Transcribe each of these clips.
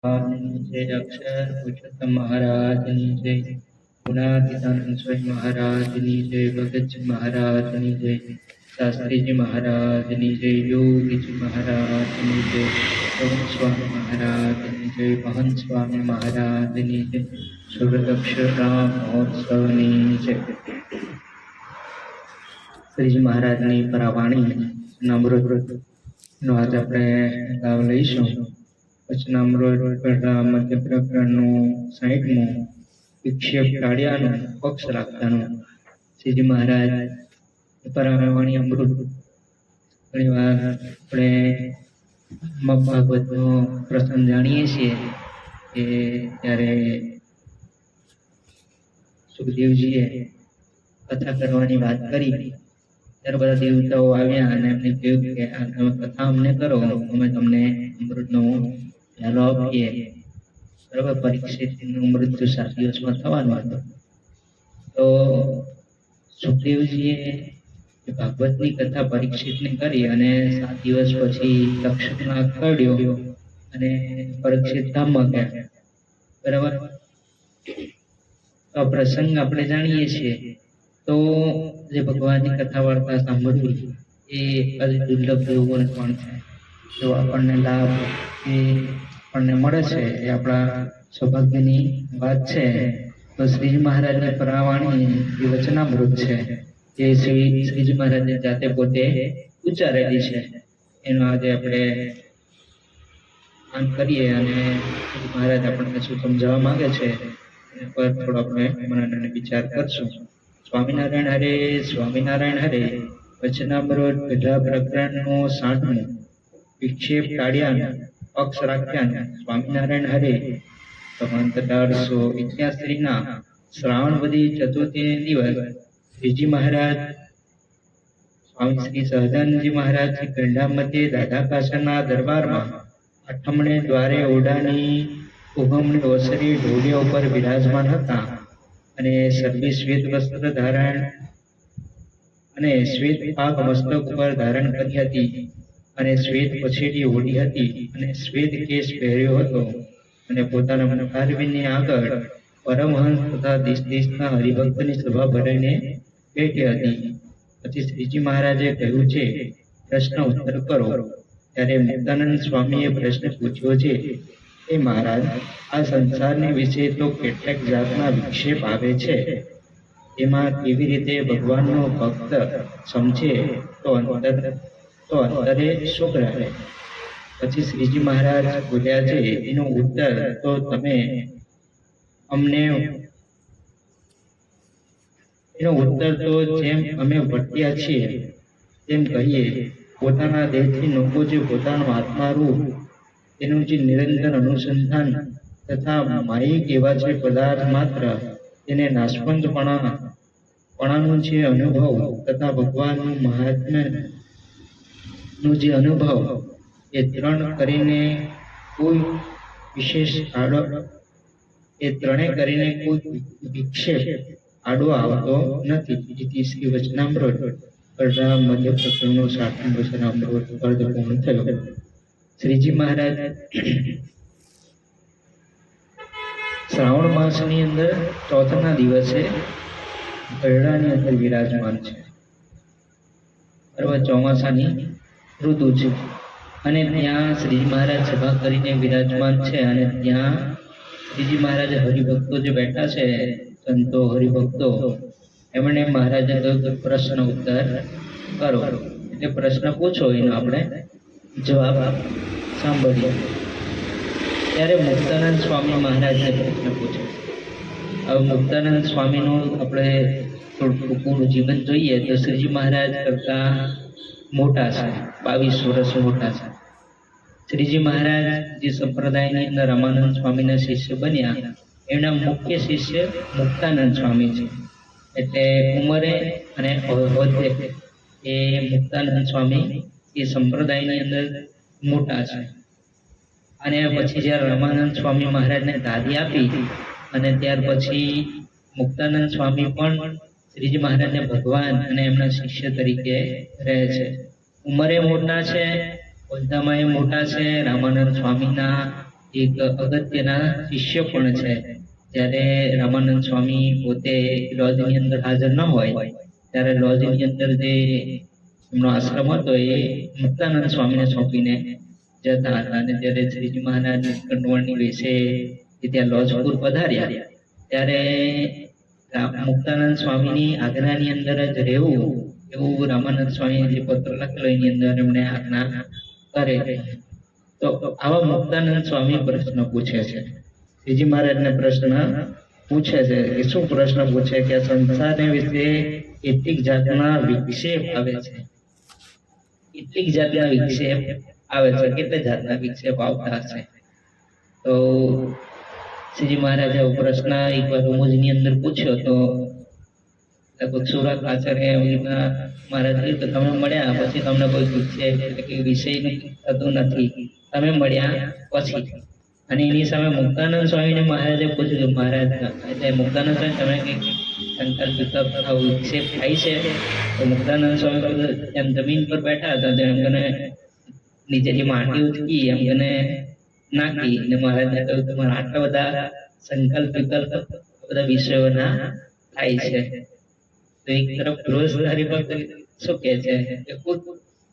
जय अक्षर पुरुषोत्तम महाराजनी जय गुणातीतानंद स्वामी महाराजनी जय भगत जी महाराजनी जय शास्त्री जी महाराजनी जय योगी जी महाराजनी जय पवन स्वामी महाराजनी जय महंत स्वामी महाराजनी जय सूर्यदक्षराम महोत्सवनी जय श्रीजी महाराजनी परावाणी नमृतનો આજે આપણે લાભ લઈશું। વચનામૃત મધ્ય પ્રકરણનું 60મું વિક્ષેપ ટાળ્યાનું પક્ષ રાખતાનું શ્રીજી મહારાજ પરાવાણી અમૃત ઘણીવાર આપણે ભાગવતનો પ્રસંગ જાણીએ છીએ કે ત્યારે સુખદેવજીએ કથા કરવાની વાત કરી ત્યારે બધા દેવતાઓ આવ્યા અને એમને કહ્યું કે આ તમે કથા અમને કરો, અમે તમને અમૃતનો પ્યાલો આપીએ। બરાબર, પરીક્ષિતનું મૃત્યુ 7 દિવસમાં થવાનું હતું। તો સુખદેવજીએ ભાગવતની કથા પરીક્ષિતને કરી અને 7 દિવસ પછી તક્ષકનાગ કાઢ્યો અને પરીક્ષિત ધામમાં ગયા। બરાબર, આ પ્રસંગ આપણે જાણીએ છીએ। તો જે ભગવાનની કથા વાર્તા સાંભળવી એ અતિ દુર્લભ લોકોને પણ છે। જો આપણને લાભ એ આપણને મળે છે એ આપણા સૌભાગ્યની વાત છે। તો શ્રીજી મહારાજની પરાવાણી એ વચનામૃત છે, જે શ્રીજી મહારાજને જાતે પોતે ઉચ્ચારેલી છે। એનો આજે આપણે આમ કરીએ અને મહારાજ આપણને શું સમજાવવા માંગે છે એના પર થોડો આપણે મનન અને વિચાર કરશું। સ્વામિનારાયણ હરે, સ્વામિનારાયણ હરે। વચનામૃત પહેલા પ્રકરણનું 60મું વિક્ષેપ ટાળ્યાનું પક્ષ રાખ્યાનું સ્વામિનારાયણ હરે। સંવંત 1881ના શ્રાવણ વદી ચતુર્થી દિવસ શ્રીજી મહારાજ સ્વામી શ્રી સહજાનંદજી મહારાજજી ગંડા મધ્યે દાદા કાશરના દરબારમાં આઠમણે દ્વારે ઓરડાની ઉગમણી ઓસરી ઢોલિયા ઉપર બિરાજમાન હતા અને સર્વે શ્વેત વસ્ત્ર ધારણ અને શ્વેત પાક મસ્તક ઉપર ધારણ કરી હતી અને શ્વેત પછેડી ઓઢી હતી અને શ્વેત કેસ પહેર્યો હતો અને પોતાના મુખારવિંદની આગળ પરમહંસ તથા દેશ દેશના હરિભક્તની સભા ભરાઈને બેઠી હતી। પછી શ્રીજી મહારાજે કહ્યું છે, પ્રશ્ન ઉત્તર કરો। ત્યારે મુક્તાનંદ સ્વામીએ પ્રશ્ન પૂછ્યો છે, એ મહારાજ, આ સંસારની વિશે તો કેટલાક જાતના વિક્ષેપ આવે છે, એમાં કેવી રીતે ભગવાનનો ભક્ત સમજે તો અંતરે સુખ રહે? પછી શ્રીજી મહારાજ બોલ્યા છે, એનો ઉત્તર તો તમે અમને જેમ અમે ભટક્યા છીએ તેમ કહીએ। પોતાના દેહથી લોકો જે પોતાનું આત્મારૂપ તેનું જે નિરંતર અનુસંધાન તથા માયિક એવા જે પદાર્થ માત્ર તેને નાશવંતપણાનો જે અનુભવ તથા ભગવાનનું મહાત્મ્યનો જે અનુભવ એ ત્રણે કરીને કોઈ વિક્ષેપ આડો આવતો નથી। શ્રી વચનામૃત અઢાર મધ્ય પ્રકરણનું 60મું વચનામૃત અર્ધ પૂર્ણ થયો। શ્રીજી મહારાજ શ્રાવણ માસની અંદર ચોથના દિવસે ગરડાની અંદર વિરાજમાન છે। બરાબર, ચોમાસાની ઋતુ છે અને ત્યાં શ્રીજી મહારાજ સભા કરીને વિરાજમાન છે અને ત્યાં શ્રીજી મહારાજ હરિભક્તો જે બેઠા છે, સંતો હરિભક્તો, એમણે મહારાજે કહ્યું પ્રશ્ન ઉત્તર કરો, એટલે પ્રશ્ન પૂછો, એનો આપણે જવાબ સાંભળીએ। ત્યારે મુક્તાનંદ સ્વામી મહારાજને પ્રશ્ન પૂછ્યો। હવે મુક્તાનંદ સ્વામીનું આપણે થોડું ટૂંકું જીવન જોઈએ તો શ્રીજી મહારાજ કરતા મોટા છે, 22 વર્ષ મોટા છે। શ્રીજી મહારાજ જે સંપ્રદાયની અંદર રામાનંદ સ્વામીના શિષ્ય બન્યા, એમના મુખ્ય શિષ્ય મુક્તાનંદ સ્વામી છે। એટલે ઉંમરે અને હોદ્દે એ મુક્તાનંદ સ્વામી એ સંપ્રદાયની અંદર મોટા છે। અને પછી જ્યારે રામાનંદ સ્વામી મહારાજને ગાદી આપી અને ત્યાર પછી મુક્તાનંદ સ્વામી પણ શ્રીજી મહારાજને ભગવાન અને એમના શિષ્ય તરીકે રહે છે। ઉંમરે મોટા છે, હોદ્દામાં એ મોટા છે, રામાનંદ સ્વામીના એક અગત્યના શિષ્ય પણ છે. જ્યારે રામાનંદ સ્વામી પોતે લોજની અંદર હાજર ન હોય ત્યારે લોજની અંદર જે એમનો આશ્રમ હતો એ મુક્તાનંદ સ્વામીને સોંપીને જતા હતા. અને જ્યારે શ્રીજી મહારાજ કંડવળની વેશે ત્યાં લોજપુર પધાર્યા ત્યારે મુક્તાનંદ સ્વામીની આજ્ઞાની અંદર જ રહેવું એવું રામાનંદ સ્વામી જે પત્ર લખેલો એની અંદર એમને આજ્ઞા કરે. તો આવા મુક્તાનંદ સ્વામી પ્રશ્ન પૂછે છે. શ્રીજી મહારાજને પ્રશ્ન પૂછે છે કે શું પ્રશ્ન પૂછે કે સંસારને વિશે કેટલીક જાતના વિક્ષેપ આવે છે. કેટલીક જાતના વિક્ષેપ આવે છે. કેટલા જાતના વિક્ષેપ આવતા હશે? તો શ્રીજી મહારાજે પ્રશ્ન એકવાર રમૂજની અંદર પૂછ્યો તો લગભગ સુરત આચાર્ય મહારાજ કહ્યું કે તમે મળ્યા પછી તમને કોઈ વિક્ષેપ એટલે કે વિષય થતું નથી, તમે મળ્યા પછી. અને એની સામે મુક્તાનંદ સ્વામીને મહારાજે પૂછ્યું કે મહારાજ એટલે મુક્તાનંદ સ્વામી તમે કંઈક સંકલ્પ વિક્ષેપ થાય છે? તો મુક્તાનંદ સ્વામી એમ જમીન પર બેઠા હતા તો એમ કને નીચેથી માટી ઉચકી એમ કને નાખી અને મહારાજને કહ્યું તમારા આટલા બધા સંકલ્પ વિકલ્પ બધા વિષયોના થાય છે. તો એક તરફ રોજદારી પર શું કહે છે કે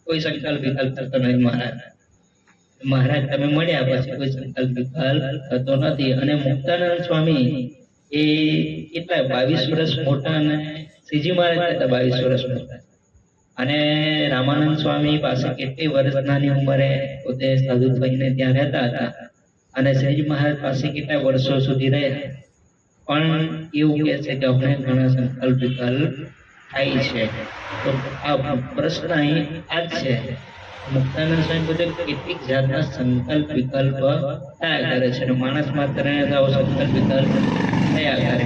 કોઈ સંકલ્પ વિકલ્પ થતો નથી મહારાજ. મહારાજ તમે મળ્યા પછી કોઈ સંકલ્પ વિકલ્પ થતો નથી. અને મુક્તાનંદ સ્વામી એ કેટલા 22 વર્ષ મોટા અને શ્રીજી મહારાજ કરતા 22 વર્ષ મોટા. અને રામાનંદ સ્વામી પાસે કેટલી વર્ષ નાની ઉંમરે પોતે સાધુ થઈને ત્યાં રહેતા હતા અને શ્રીજી મહારાજ પાસે કેટલા વર્ષો સુધી રહ્યા. પણ એવું કહે છે કે અમને ઘણા સંકલ્પ વિકલ્પ થાય છે. તો આ પ્રશ્ન અહીં આ જ છે. મુક્તાનંદ સ્વામી પોતે કેટલીક જાતના સંકલ્પ વિકલ્પ થયા કરે છે અને માણસ માત્ર સંકલ્પ વિકલ્પ થયા કરે.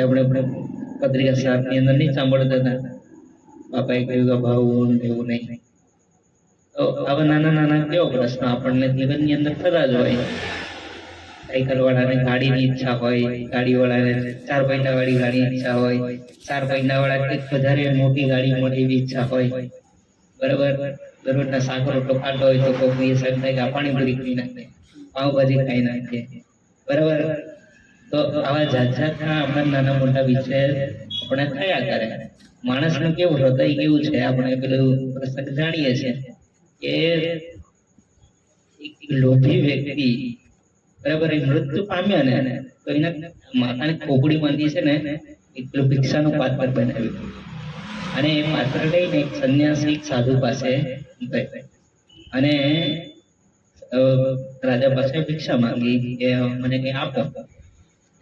આપણે પત્રિકા સાહેબની અંદર નહીં સાંભળતા હતા બાપાએ કહ્યું કે ભાવું એવું નહીં. તો આવા નાના નાના કેવો પ્રશ્ન આપણને જીવનની અંદર થતા જ હોય. સાયકલ વાળાને ગાડીની ઈચ્છા હોય, ગાડી વાળાને 4 પૈડા વાળી ગાડી ઈચ્છા હોય, 4 પૈડા વાળા કંઈક વધારે મોટી ગાડી મળે એવી ઈચ્છા હોય. બરાબર, દરરોજના શાક રોટલો ખાતો હોય તો કોઈ સાહેબ થાય કે પાણીપુરી ખાઈ નાખે, પાવભાજી ખાઈ નાખે. બરાબર, તો આવા જાત જાતના આપણા નાના મોટા વિષય આપણે થયા કરે. માણસનું કેવું હૃદય કેવું છે આપણે પેલું પ્રસંગ જાણીએ છીએ કે એક લોભી વ્યક્તિ બરાબર એ મૃત્યુ પામ્યા ને તો એના માતાની ખોપડી માંથી છે ને એક ભિક્ષાનું પાત્ર બનાવ્યું અને એ પાત્ર લઈને એક સંન્યાસી સાધુ પાસે ગઈ અને રાજા પાસે ભિક્ષા માંગી કે મને કઈ આપો.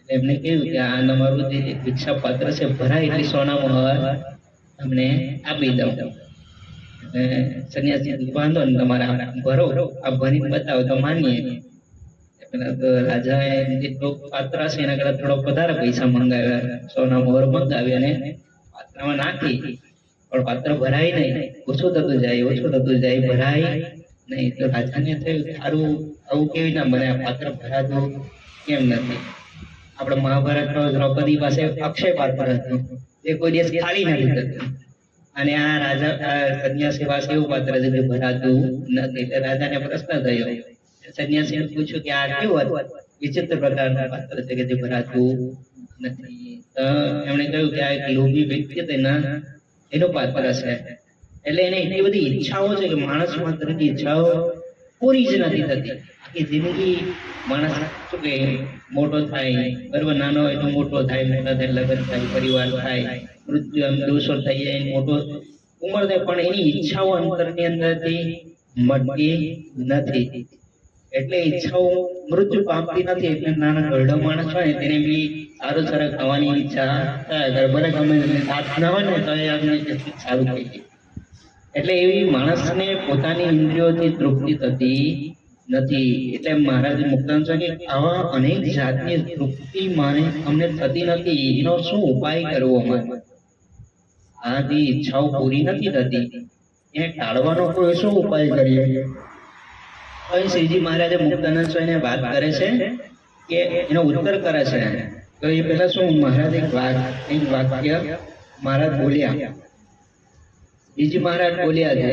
એમને કહ્યું કે આ તમારું જે ભિક્ષા પાત્ર છે ભરાય એટલી સોના મહોર તમને આપી દઉં. સંન્યાસી વાંધો ને તમારે ભરો, આ ભરી બતાવો તો માનીએ. રાજાએ જેટલો પાત્ર છે એના કરતા થોડો વધારે પૈસા મંગાવ્યા, સોના મોહર મંગાવ્યા અને પાત્રમાં નાખી. પણ પાત્ર ભરાય નહીં, ઓછું થતું જાય, ભરાય નહીં. તો રાજાને થયું સારું આવું કેવી ના બને, આ પાત્ર ભરાતું કેમ નથી? આપણે મહાભારતનો દ્રૌપદી પાસે અક્ષય પાત્ર હતું, એ કોઈ દિવસ ખાલી નથી થતું. અને આ રાજા સંન્યાસી પાસે એવું પાત્ર છે કે ભરાતું નથી. એટલે રાજાને પ્રશ્ન થયો. સંન્યાસીને પૂછ્યું કે આ કેવું વિચિત્ર પ્રકારનું પાત્ર છે કે જે ભરાતું નથી? એમણે કહ્યું કે આ એક લોભી વ્યક્તિ છે એનું પાત્ર છે. એટલે એને એટલી બધી ઈચ્છાઓ છે કે માણસ માત્રની ઈચ્છાઓ પૂરી જ નથી થતી. આખી જિંદગી માણસ શું કે મોટો થાય, બરાબર, નાનો હોય તો મોટો થાય, મોટા થાય લગ્ન થાય, પરિવાર થાય, મૃત્યુ એમ દિવસો થઈ જાય, મોટો ઉંમર થાય, પણ એની ઈચ્છાઓ અંતરની અંદરથી મટતી નથી. એટલે ઈચ્છાઓ મૃત્યુ પામતી નથી. એટલે નાના ઘરડો માણસ હોય તેને બી સારું સારું ખાવાની ઈચ્છા થાય, ભલે ગમે હાથ ના હોય ને તો સારું થઈ જાય. એટલે એવી માણસને પોતાની ઇન્દ્રિયોથી તૃપ્તિ થતી નથી. એટલે મહારાજ મુક્તાનંદ સ્વામી આવા અનેક જાતની તૃપ્તિ અમને થતી નથી, એનો શું ઉપાય કરવો? આ જે ઈચ્છાઓ પૂરી નથી થતી એને ટાળવાનો કોઈ શું ઉપાય કરીએ? અહીં શ્રીજી મહારાજે મુક્તાનંદ સ્વામીને વાત કરે છે કે એનો ઉત્તર કરે છે. તો એ પહેલા શું મહારાજ એક વાક્ય મહારાજ બોલ્યા, શ્રીજી મહારાજ બોલ્યા છે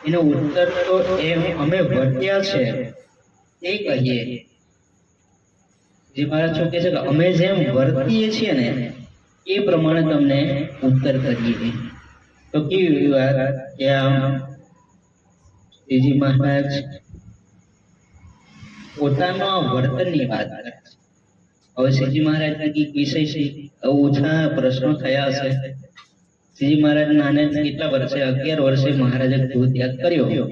એનો ઉત્તર તો એમ અમે વર્ત્યા છે તે કહીએ. જે મહારાજ શું કહે છે કે અમે જેમ વર્તીએ છીએ ને એ પ્રમાણે તમને ઉત્તર કરીએ. તો કેવી વાત કે આમ શ્રીજી મહારાજ પોતાના વર્તનની વાત કરે છે. હવે શ્રીજી મહારાજ કઈક વિષય છે, ઓછા પ્રશ્નો થયા હશે. શ્રીજી મહારાજ નાને કેટલા વર્ષે 11 વર્ષે મહારાજે ગૃહ ત્યાગ કર્યો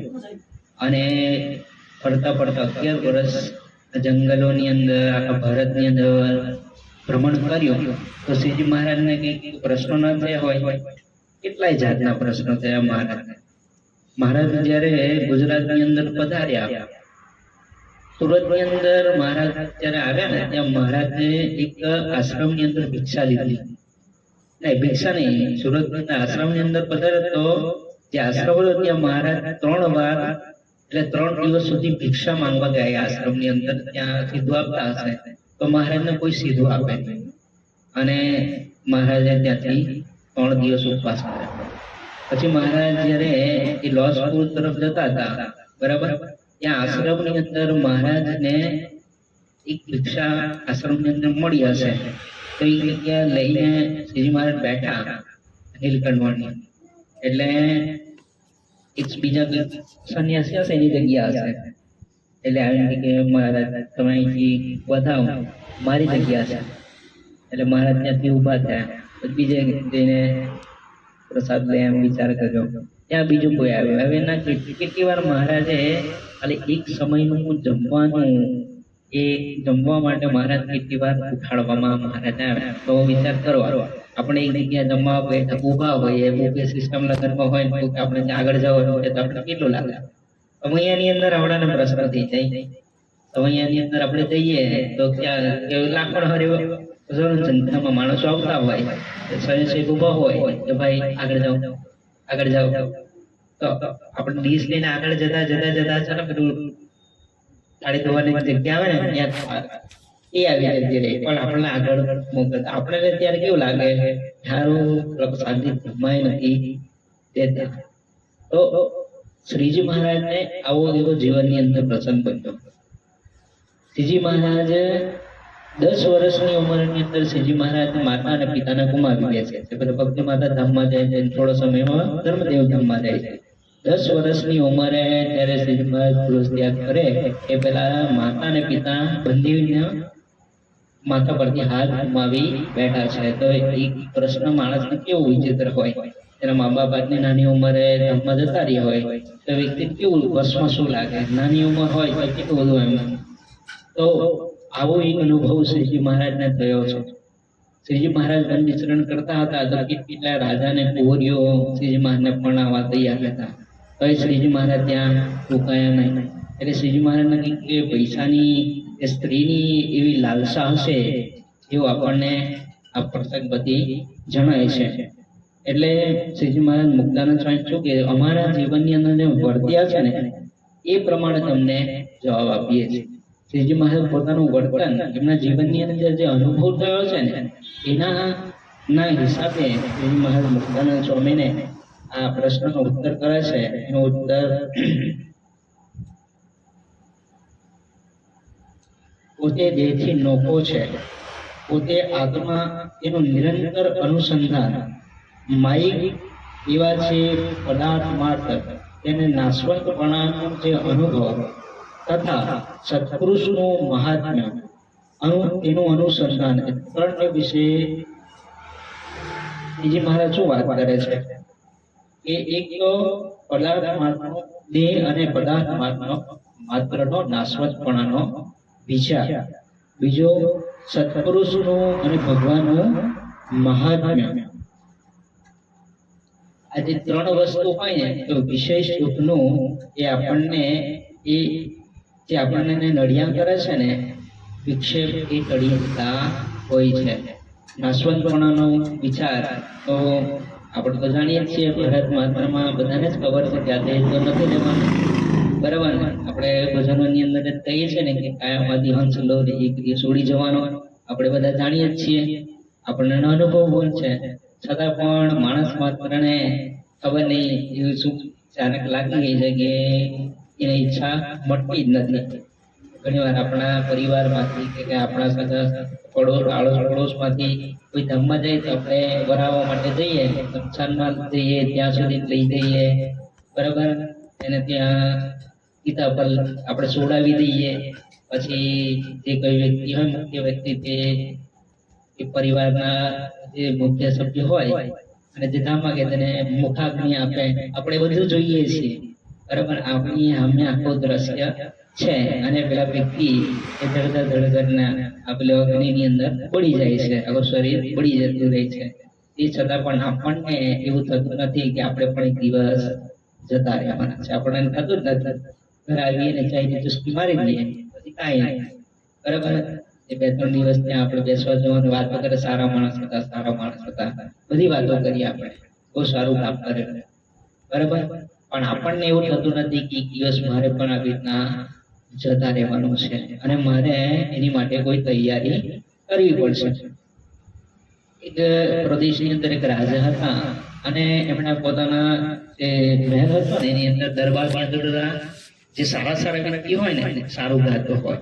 અને ફરતા ફરતા 11 વર્ષ જંગલોની અંદર આખા ભારતની અંદર ભ્રમણ કર્યું. તો શ્રીજી મહારાજને કઈક પ્રશ્નો ન થયા હોય? કેટલાય જાતના પ્રશ્નો થયા મહારાજને. મહારાજ જ્યારે ગુજરાતની અંદર પધાર્યા, સુરતની અંદર મહારાજ જ્યારે આવ્યા ને ત્યાં મહારાજે એક આશ્રમની અંદર ભિક્ષા લીધી. નહીં, ભિક્ષા નહીં, સુરત આશ્રમની અંદર પધાર્યા તો જે આશ્રમ હતો ત્યાં મહારાજ 3 વાર એટલે 3 દિવસ સુધી ભિક્ષા માંગવા ગયા આશ્રમની અંદર. ત્યાં સીધું આપતા હશે તો મહારાજને કોઈ સીધું આપે નહીં અને મહારાજે ત્યાંથી 3 દિવસ ઉપવાસ કર્યા. પછી મહારાજ જ્યારે એ લોસપુર તરફ જતા હતા, બરાબર, ત્યાં આશ્રમની અંદર મહારાજને એક ભિક્ષા આશ્રમની અંદર મળી હશે. તો એ જગ્યા લઈને શ્રીજી મહારાજ બેઠા નીલકંઠવણની, એટલે એક બીજા સંન્યાસી હશે એની જગ્યા હશે. એટલે આવીને કે મહારાજ તમે અહીંથી વધાવો, મારી જગ્યા છે. એટલે મહારાજ ત્યાંથી ઊભા થયા. બીજે જઈને પ્રસાદ લે એમ વિચાર કર્યો. ત્યાં બીજું કોઈ આવ્યું. હવે ના કેટલી વાર મહારાજે ખાલી એક સમયનું જમવાનું, એ જમવા માટે મહારાજ કેટલી વાર ઉઠાડવામાં મહારાજ આવ્યા. તો વિચાર કરો, આપણે એક જગ્યા જમવા ઊભા હોઈએ, બુફે સિસ્ટમ લગ્નમાં હોય ને આપણે આગળ જવાનું હોય તો આપણે કેટલું લાગે. સમયાની અંદર આવડાને પ્રશ્ન થઈ જાય. સમયાની અંદર આપણે જઈએ તો ત્યાં લાખો સંખ્યામાં માણસો આવતા હોય, સ્વયંસેવક ઊભા હોય કે ભાઈ આગળ જાઓ, આગળ જાઓ. તો આપણે ડીશ લઈને આગળ જતા જતા જતા છે ને પેલું થાળી ધોવાની જગ્યા આવે ને ત્યાં એ આવી જતી રહી, પણ આપણને આગળ મોકલતા. આપણે ત્યારે કેવું લાગે, સારું શાંતિ જમાય નથી દેતા. તો શ્રીજી મહારાજને આવો એવો જીવનની અંદર પ્રસંગ બન્યો. શ્રીજી મહારાજ 10 વર્ષની ઉંમરની અંદર શ્રીજી મહારાજ માતા અને પિતાને ગુમાવી દે છે. પેલા ભક્તિ માતા ધામમાં જાય છે, થોડો સમયમાં ધર્મદેવ ધામમાં જાય છે. 10 વર્ષની ઉંમરે ત્યારે શ્રીજી મહારાજ ગૃહ ત્યાગ કરે એ પેલા માતા અને પિતા બંધીને માથા પરથી હાથ ગુમાવી બેઠા છે. તો એક પ્રશ્ન માણસને કેવું વિચિત્ર હોય, એના મા બાપ આટલી નાની ઉંમરે ધામમાં જતા રહ્યા હોય તો વ્યક્તિ કેવું બસમાં શું લાગે. નાની ઉંમર હોય તો કેટલું બધું એમ. તો આવો એક અનુભવ શ્રીજી મહારાજને થયો છે. શ્રીજી મહારાજ વન વિચરણ કરતા હતા તો કેટલા રાજાને કુંવરીઓ શ્રીજી મહારાજને પરણાવવા તૈયાર હતા, તો શ્રીજી મહારાજ ત્યાં રોકાયા નહીં. એટલે શ્રીજી મહારાજને કે પૈસાની સ્ત્રીની એવી લાલસા હશે એવું આપણને આ પ્રસંગ બધી જણાય છે. એટલે શ્રીજી મહારાજ મુક્તાનંદ સ્વામી શું કે અમારા જીવનની અંદર જે વર્ત્યા છે ને એ પ્રમાણે તમને જવાબ આપીએ છીએ. શ્રીજી મહારાજ પોતાનું વર્તન, એમના જીવનની અંદર જે અનુભવ થયો છે ને એના હિસાબે શ્રીજી મહારાજ મુક્તાનંદ સ્વામીને આ પ્રશ્નનો ઉત્તર કરે છે. એનો ઉત્તર પોતે દેહથી નોખો છે, પોતે આત્મા એનું નિરંતર અનુસંધાન, માયિક એવા છે પદાર્થ માત્ર તેને નાશવંતપણાનો જે અનુભવ તથા સત્પુરુષનું મહાત્મ્ય એનું અનુસંધાન, ત્રણ વિશે શ્રીજી મહારાજ શું વાત કરે છે કે એક તો પદાર્થ માત્ર દેહ અને પદાર્થ માત્રનો નાશવંતપણાનો વિચાર, બીજો સત્પુરુષનું અને ભગવાનનું મહાત્મ્ય. આ જે ત્રણ વસ્તુ હોય ને તો વિશેષ સુખનું એ આપણને એ જે આપણને નડિયા કરે છે ને વિક્ષેપ એ કરી શકતા હોય છે. નાશવંતપણાનો વિચાર તો આપણે તો જાણીએ છીએ, ભારત માત્રમાં બધાને જ ખબર છે, જાતે તો નથી લેવાનું, બરાબર ને. આપણે ભજનોની અંદર જ કહીએ છીએ ને કે કાયામાંથી હંસ લો એક દિવસ ઉડી જવાનો, આપણે બધા જાણીએ જ છીએ, આપણને અનુભવ પણ છે. છતાં પણ માણસ માત્રને ખબર નહીં એવું શું અચાનક લાગી ગઈ છે કે એની ઈચ્છા મટતી જ નથી. ઘણીવાર આપણા પરિવારમાંથી કે આપણા સગા પડોશમાંથી કોઈ ધામમાં જાય તો આપણે વરાવવા માટે જઈએ, સ્મશાનમાં જઈએ, ત્યાં સુધી લઈ જઈએ, બરાબર. એને ત્યાં ગીતા પર આપણે સોડાવી દઈએ. પછી જે કોઈ વ્યક્તિ હોય, મુખ્ય વ્યક્તિ, તે પરિવારના જે મુખ્ય સભ્ય હોય અને જે ધામમાં કે તેને મુખાગ્નિ આપે. આપણે બધું જોઈએ છીએ, બરાબર. આપણી સામે આખો દ્રશ્ય છે અને પેલા વ્યક્તિ એ ધડધડના આ પેલો અગ્નિની અંદર પડી જાય છે, આખું શરીર પડી જતું રહે છે. એ છતાં પણ આપણને એવું થતું નથી કે આપણે પણ એક દિવસ જતા રહેવાના છે. આપણને થતું જ નથી. ઘરે આવીને ચાઈને ચુસ્કી મારી દઈએ, પછી કાંઈ નહીં, બરાબર. એ 2-3 દિવસ ત્યાં આપણે બેસવા જવાનું, વાતો કરે, સારા માણસ હતા, બધી વાતો કરીએ, આપણે બહુ સારું કામ કરે, બરાબર. પણ આપણને એવું થતું નથી કે એક દિવસ મારે પણ આવી રીતના જતા રહેવાનું છે અને મારે એની માટે કોઈ તૈયારી કરવી પડશે. એક પ્રદેશની અંદર એક રાજા હતા અને એમણે પોતાના જે મહેલ હતો ને એની અંદર દરબારની અંદર જે સારા વ્યક્તિ હોય ને, સારું ગાતો હોય,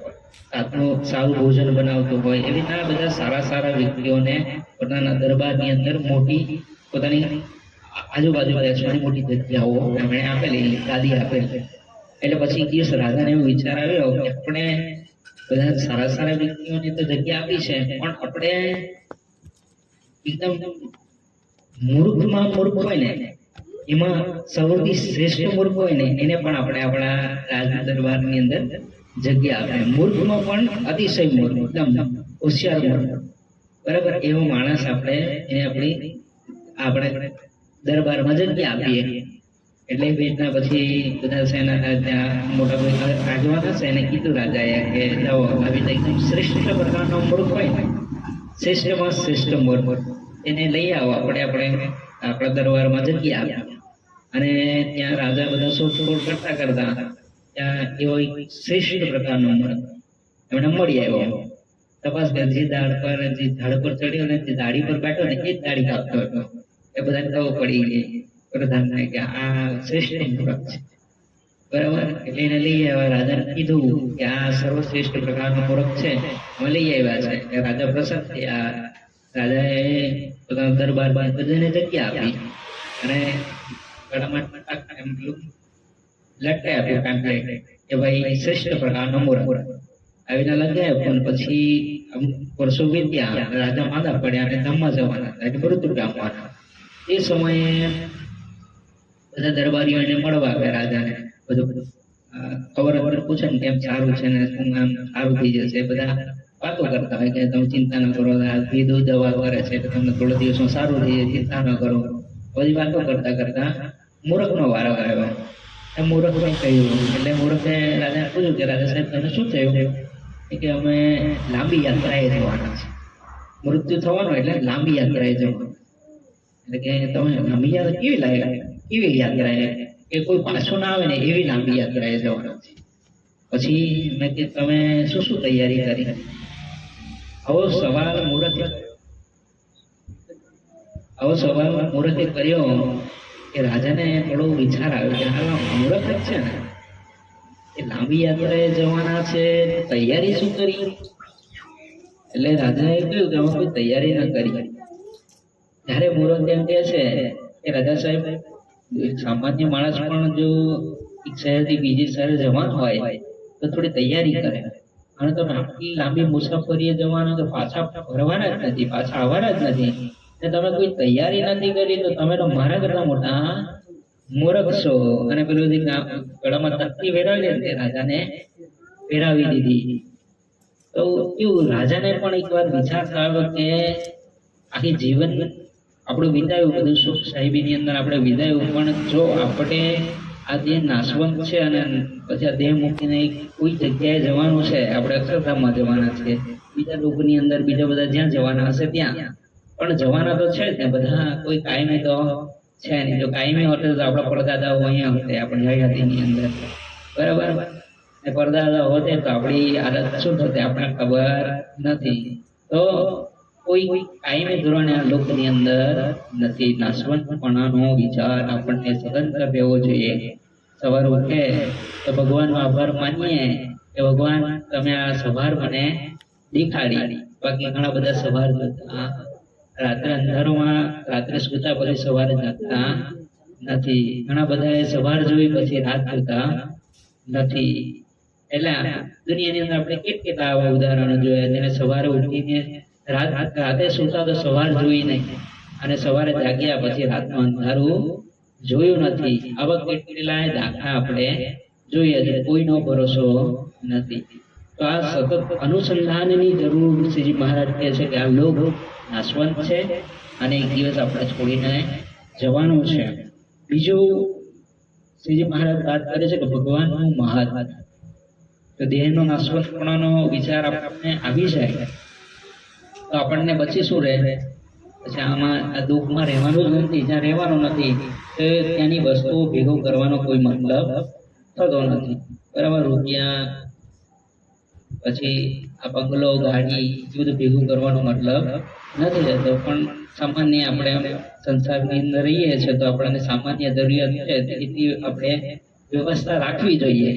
સારું ભોજન બનાવતો હોય, એવી બધા સારા વ્યક્તિઓને પોતાના દરબારની અંદર મોટી પોતાની આજુબાજુ બેસવાની મોટી જગ્યાઓ એમણે આપેલી, ગાદી આપેલી. એટલે પછી એક દિવસ રાજાને એવો વિચાર આવ્યો કે આપણે બધા સારા વ્યક્તિઓને તો જગ્યા આપી છે, પણ આપણે એકદમ મૂર્ખમાં મૂર્ખ હોય ને, એમાં સૌથી શ્રેષ્ઠ મૂર્ખ હોય ને, એને પણ આપણે આપણા રાજ દરબારની અંદર જગ્યા આપે. મૂર્ખમાં પણ અતિશય મૂર્ખ, એકદમ હોશિયાર મૂર્ખ, બરાબર. એવો માણસ આપણે એને આપણે દરબારમાં જગ્યા આપીએ. એટલે એ રીતના પછી બધા સેના ત્યાં મોટા કોઈ આગેવાન હશે એને કીધું રાજાએ કે જાઓ, આવી એકદમ શ્રેષ્ઠ પ્રકારનો મૂર્ખ હોય ને, શ્રેષ્ઠમાં શ્રેષ્ઠ મૂર્ખ, એને લઈ આવો, આપણે આપણા દરબારમાં જગ્યા આપીએ. અને ત્યાં રાજા બધા શોધખોળ કરતા ત્યાં એવો એક શ્રેષ્ઠ પ્રકારનો મૂર્ખ એમને મળી આવ્યો. તપાસ કરી, જે ઝાડ પર ચડ્યો ને, જે દાઢી પર બેઠો ને, એ જ દાઢી કાપતો હતો. એ બધાને ખબર પડી ગઈ પ્રધાનને કે આ શ્રેષ્ઠ મૂર્ખ છે, બરાબર. એટલે એને લઈ આવ્યા. રાજાને કીધું કે આ સર્વશ્રેષ્ઠ પ્રકારનો મૂર્ખ છે, અમે લઈ આવ્યા છે. રાજા પ્રસન્ન થયા. રાજાએ પોતાના દરબારમાં બધાને જગ્યા આપી અને લટકાઈ આપ્યું પેમ્પલેટ કે ભાઈ શ્રેષ્ઠ પ્રકારનો મૂર્ખ આવીને લગાવ્યો. પણ પછી વર્ષો વીત્યા, રાજા માંદા પડ્યા અને ધામમાં જવાના હતા, એટલે મૃત્યુ પામવાના. એ સમયે બધા દરબારીઓ એને મળવા આવ્યા રાજાને. બધું ખબર પૂછે ને કેમ સારું છે ને શું આમ સારું થઈ જશે, બધા વાતો કરતા હોય કે તમે ચિંતા ન કરો, વિધુ દવા કરે છે તો તમને થોડા દિવસમાં સારું થઈ જાય, ચિંતા ન કરો. બધી વાતો કરતા મૂર્ખનો વારો આવ્યો. એ મૂર્ખને કહ્યું, એટલે મૂર્ખે રાજાને પૂછ્યું કે રાજા સાહેબ તમને શું થયું? કે અમે લાંબી યાત્રાએ જવાના છે, મૃત્યુ થવાનું એટલે લાંબી યાત્રાએ જવાનું. એટલે કે તમે લાંબી યાત્રા કેવી યાત્રાએ, કે કોઈ પાછું ના આવે ને એવી લાંબી યાત્રાએ જવાનું છે. પછી મેં કે તમે શું તૈયારી કરી? આવો સવાલ મૂર્ખે કર્યો કે રાજાને થોડો વિચાર આવ્યો કે આ મૂર્ખ જ છે ને, એ લાંબી યાત્રાએ જવાના છે, તૈયારી શું કરી? એટલે રાજાએ કહ્યું કે અમે કોઈ તૈયારી ન કરી. ત્યારે મૂર્ખ એમ કહે છે કે રાજા સાહેબ, સામાન્ય માણસ પણ જો એક શહેરથી બીજી શહેર જવાનું હોય તો થોડી તૈયારી કરે. અને તમે આટલી લાંબી મુસાફરીએ જવાના તો પાછા ફરવાના જ નથી, પાછા આવવાના જ નથી, ને તમે કોઈ તૈયારી નથી કરી તો તમે તો મારા કરતા મોટા મૂર્ખ છો. અને પેલું ગળામાં તકતી વેરાવી દે, રાજાને વેરાવી દીધી. તો એવું રાજાને પણ એક વાર વિચાર આવ્યો કે આખી જીવન આપણું વિતાવ્યું, બધું સુખ સાહેબીની અંદર આપણે વિતાવ્યું, પણ જો આપણે આ દેહ નાશવંત છે અને પછી આ દેહ મૂકીને કોઈ જગ્યાએ જવાનું છે, આપણે અક્ષરધામમાં જવાના છે, બીજા લોકોની અંદર બીજા બધા જ્યાં જવાના હશે ત્યાં પણ જવાના તો છે જ ને બધા. કોઈ કાયમી તો છે નહીં. જો કાયમી હોતે તો આપણા પરદાદાઓ અહીંયા હોતે, આપણી હયાતીની અંદર, બરાબર. ને પરદાદા હોતે તો આપણી આદત શું થતી આપણને ખબર નથી. તો કોઈ કાયમી ધોરણે આ લોકની અંદર નથી. નાશવંતપણાનો વિચાર આપણને સદંતર રહેવો જોઈએ. સવાર ઉઠે તો ભગવાનનો આભાર માનીએ કે ભગવાન તમે આ સવાર મને દેખાડી, બાકી ઘણા બધા સવાર જોતા રાત્રે અંધારામાં રાત્રે સૂતા પછી સવારે જાગતા નથી, ઘણા બધાએ સવાર જોઈ પછી રાત જોતા નથી. એટલે દુનિયાની અંદર આપણે કેટલા આવા ઉદાહરણો જોયા જેને સવારે ઉઠીને રાતે સૂતા તો સવાર જોઈ નહીં અને સવારે જાગ્યા પછી રાતનું અંધારું જોયું નથી. આવા કેટલાય દાખલા આપણે જોઈએ છે, કોઈનો ભરોસો નથી. તો આ સતત અનુસંધાનની જરૂર શ્રીજી મહારાજ કહે છે કે આ લોક નાશવંત છે અને એક દિવસ આપણે છોડીને જવાનું છે. બીજું શ્રીજી મહારાજ વાત કરે છે કે ભગવાનનું મહાત્મ્ય. તો દેહનો નાશવંતપણાનો વિચાર આપણને આવી જાય તો આપણને પછી શું રહે? પછી આમાં આ દુઃખમાં રહેવાનું જ નથી, જ્યાં રહેવાનું નથી તો ત્યાંની વસ્તુઓ ભેગો કરવાનો કોઈ મતલબ થતો નથી. બરાબર, રૂપિયા પછી આ બંગલો ગાડી બધું ભેગું કરવાનો મતલબ નથી રહેતો. પણ સામાન્ય આપણે સંસારની અંદર રહીએ છીએ તો આપણને સામાન્ય જરૂરિયાત છે તેથી આપણે વ્યવસ્થા રાખવી જોઈએ.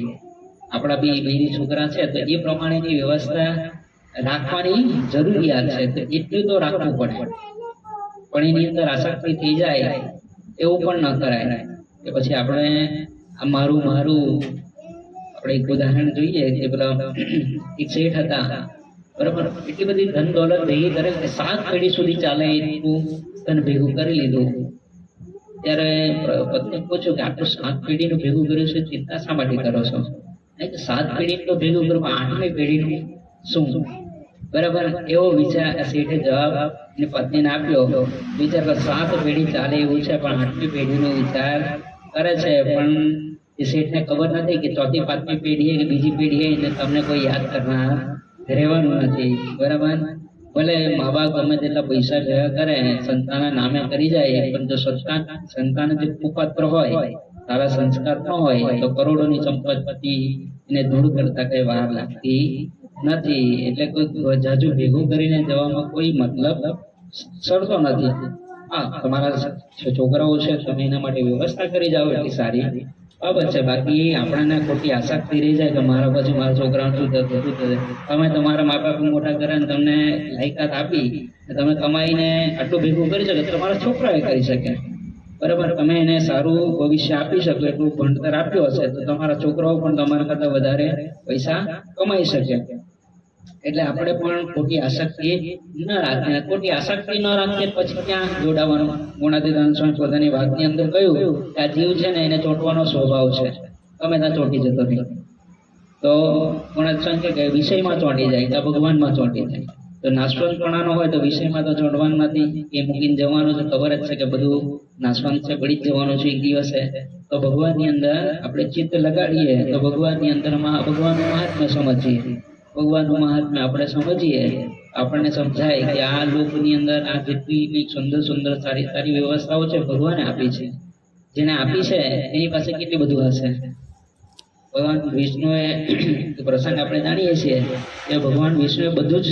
આપણા બે છોકરા છે તો એ પ્રમાણેની વ્યવસ્થા રાખવાની જરૂરિયાત છે, તો એટલું તો રાખવું પડે. પણ એની અંદર આસક્તિ થઈ જાય એવું પણ ન કરાય કે પછી આપણે આ મારું આપણે એક ઉદાહરણ જોઈએ કે પેલા એક શેઠ હતા, બરાબર, એટલી બધી ધન દોલત ભેગી કરે કે 7 પેઢી સુધી ચાલે એટલું ધન ભેગું કરી લીધું. ત્યારે પત્ની પૂછ્યું કે આટલું 7 પેઢીનું ભેગું કર્યું છે, ચિંતા શા માટે કરો છો? 7 પેઢીનું તો ભેગું કરવું, 8મી પેઢીનું શું? બરાબર, એવો વિચાર શેઠે જવાબ એની પત્નીને આપ્યો. વિચાર 7 પેઢી ચાલે એવું છે પણ 8મી પેઢીનો વિચાર કરે છે. પણ એ શેઠને ખબર નથી કે 4થી 5મી પેઢી કે બીજી પેઢી એટલે તમને કોઈ યાદ કરનાર રહેવાનું નથી. બરાબર, ભલે મા બાપ ગમે તેટલા પૈસા ભેગા કરે સંતાનના નામે કરી જાય, પણ જો સંતાન જે કુપાત્ર હોય, સારા સંસ્કાર ન હોય તો કરોડોની સંપત્તિ એને દૂર કરતા કઈ વાર લાગતી નથી. એટલે કોઈ જાજુ ભેગું કરીને જવામાં કોઈ મતલબ સરતો નથી. હા, તમારા છોકરાઓ છે તમે એના માટે વ્યવસ્થા કરી જાઓ એટલી સારી બાબત છે. બાકી આપણને ખોટી આસક્તિ રહી જાય કે મારા પછી મારા છોકરાનું શું થશે. તમે તમારા મા બાપ મોટા કરે ને તમને લાયકાત આપી, તમે કમાઈને આટલું ભેગું કરી શકો, તમારા છોકરાએ કરી શકે. બરાબર, તમે એને સારું ભવિષ્ય આપી શકો એટલું ભણતર આપ્યું હશે તો તમારા છોકરાઓ પણ તમારા કરતા વધારે પૈસા કમાઈ શકે. એટલે આપણે પણ ખોટી આસક્તિ ન રાખીએ. ખોટી આસક્તિ ન રાખીએ પછી ક્યાં જોડાવાનું? ગુણાતીતાનંદ સ્વામી પોતાની વાતની અંદર કહ્યું કે આ જીવ છે ને એને ચોંટવાનો સ્વભાવ છે, તમે ત્યાં ચોંટી જતો નહીં. તો ગુણાતીતાનંદ સ્વામી કે વિષયમાં ચોંટી જાય તો ભગવાનમાં ચોંટી જાય. તો નાશવંતપણાનો હોય તો વિષયમાં તો ચોંટવાનું નથી, એ મૂકીને જવાનું છે. ખબર જ છે કે બધું નાશવંત છે, પડી જ જવાનું છે એક દિવસે. તો ભગવાનની અંદર આપણે ચિત્ત લગાડીએ તો ભગવાનની અંદરમાં ભગવાનનું મહાત્મ્ય સમજીએ. ભગવાનનું મહાત્મ્ય આપણે સમજીએ, આપણને સમજાય કે આ લોકની અંદર આ જેટલી સુંદર સુંદર સારી સારી વ્યવસ્થાઓ છે ભગવાને આપી છે. જેને આપી છે એની પાસે કેટલી બધું હશે. ભગવાન વિષ્ણુએ પ્રસંગ આપણે જાણીએ છીએ કે ભગવાન વિષ્ણુએ બધું જ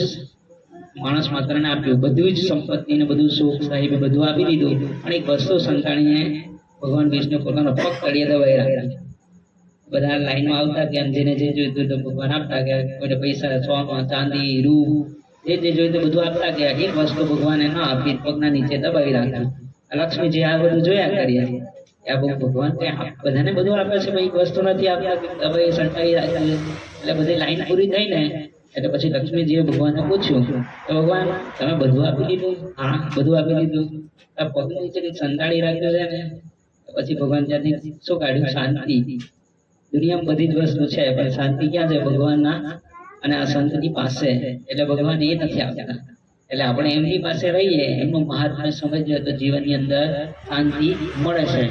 માણસ માત્રને આપ્યું, બધું જ સંપત્તિ ને બધું સુખ સાહેબ બધું આપી દીધું. અને એક વસ્તુ સંતાણીને ભગવાન વિષ્ણુ પોતાનો પગ તળિયે દબાઈ રાખ્યા. બધા લાઈનમાં આવતા કે જેને જે જોઈતું તો ભગવાન આપતા કે કોઈને પૈસા, સોનું, ચાંદી, રૂ જે જોઈતું બધું આપતા કે એક વસ્તુ ભગવાને ન આપી, પગના નીચે દબાવી રાખ્યું. લક્ષ્મીજી આ બધું જોયા કરીએ. આ ભગવાન બધાને બધું આપે છે, એક વસ્તુ નથી આપતા, દબાઈ સંતાવી રાખ્યું. એટલે બધી લાઈન પૂરી થઈ ને એટલે પછી લક્ષ્મીજીએ ભગવાનને પૂછ્યું તો ભગવાન તમે બધું આપી દીધું? હા, બધું આપી દીધું. આ પગની નીચે સંતાડી રાખ્યું છે ને. પછી ભગવાન ત્યાંથી શું કાઢ્યું? શાંતિ. દુનિયામાં બધી જ વસ્તુ છે પણ શાંતિ ક્યાં છે? ભગવાનના અને આ સંતની પાસે. એટલે ભગવાન એ નથી આપતા. એટલે આપણે એમની પાસે રહીએ, એમનું મહાત્મ્ય સમજીએ તો જીવનની અંદર શાંતિ મળે છે.